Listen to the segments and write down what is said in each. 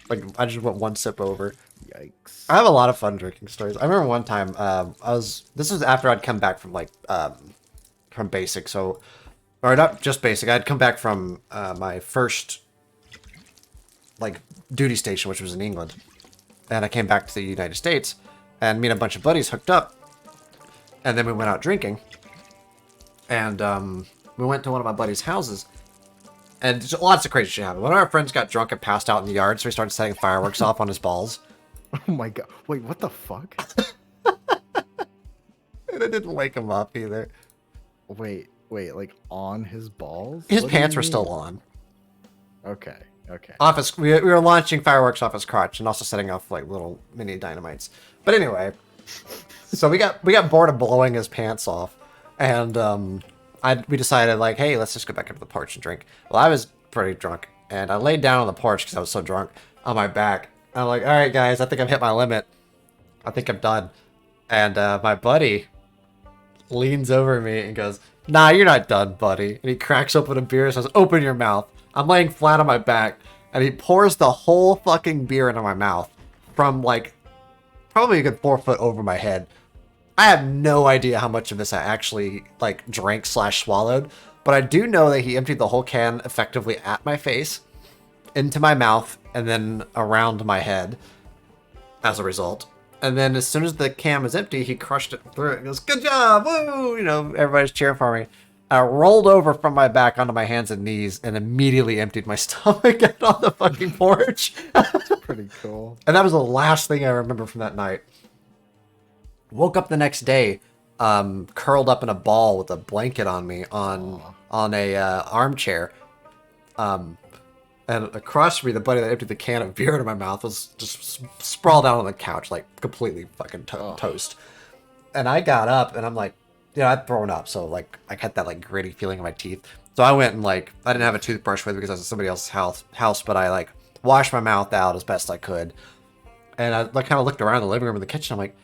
Like, I just went one sip over. Yikes. I have a lot of fun drinking stories. I remember one time, this was after I'd come back from, like, from basic, so, or not just basic, I'd come back from, my first, like, duty station, which was in England, and I came back to the United States, and me and a bunch of buddies hooked up, and then we went out drinking, and, we went to one of my buddies' houses, and just lots of crazy shit happened. One of our friends got drunk and passed out in the yard, so we started setting fireworks off on his balls. Oh my god. Wait, what the fuck? And it didn't wake him up either. Wait, like on his balls? His What do you pants were still mean? on. Okay, okay. Off his, we were launching fireworks off his crotch and also setting off like little mini dynamites. But anyway, so we got bored of blowing his pants off, and we decided like, hey, let's just go back up to the porch and drink. Well, I was pretty drunk, and I laid down on the porch because I was so drunk on my back. I'm like, all right, guys, I think I've hit my limit. I think I'm done. And my buddy leans over me and goes, nah, you're not done, buddy. And he cracks open a beer and says, open your mouth. I'm laying flat on my back, and he pours the whole fucking beer into my mouth from, like, probably a good 4 foot over my head. I have no idea how much of this I actually, like, drank slash swallowed, but I do know that he emptied the whole can effectively at my face, into my mouth, and then around my head as a result. And then as soon as the can was empty, he crushed it through it. He goes, good job, woo! You know, everybody's cheering for me. I rolled over from my back onto my hands and knees and immediately emptied my stomach out on the fucking porch. Pretty cool. And that was the last thing I remember from that night. Woke up the next day, curled up in a ball with a blanket on me on a armchair. And across from me, the buddy that emptied the can of beer into my mouth was just sprawled out on the couch, like completely fucking toast. And I got up, and I'm like, I'd thrown up, so like I had that like gritty feeling in my teeth. So I went and like I didn't have a toothbrush with me because I was at somebody else's house, but I like washed my mouth out as best I could. And I like kind of looked around the living room and the kitchen. I'm like,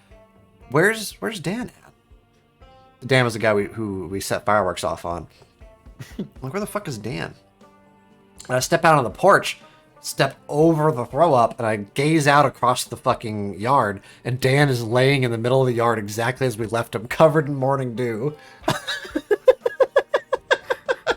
where's Dan at? Dan was the guy who we set fireworks off on. I'm like, where the fuck is Dan? And I step out on the porch, step over the throw up, and I gaze out across the fucking yard, and Dan is laying in the middle of the yard exactly as we left him, covered in morning dew.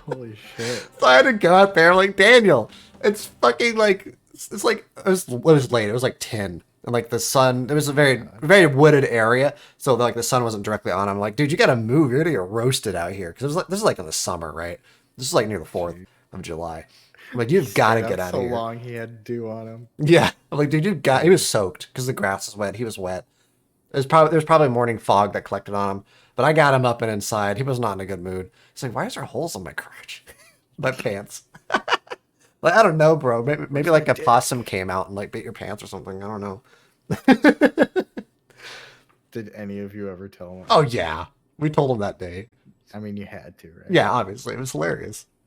Holy shit. So I had to go out there like, Daniel, it's fucking like, it's like, it was late, it was like 10. And like the sun, it was a very wooded area, so like the sun wasn't directly on him. I'm like, dude, you gotta move, you're gonna get roasted out here. Because it was like, this is like in the summer, right? This is like near the 4th of July. I'm like, you've got to get out of here. So long he had dew on him. Yeah, I'm like, dude, he was soaked because the grass was wet. He was wet. There was probably morning fog that collected on him. But I got him up and inside. He was not in a good mood. He's like, why is there holes on my crotch, my pants? Like, I don't know, bro. Maybe like a possum came out and like bit your pants or something. I don't know. Did any of you ever tell him? Oh yeah, we told him that day. I mean, you had to, right? Yeah, obviously it was hilarious.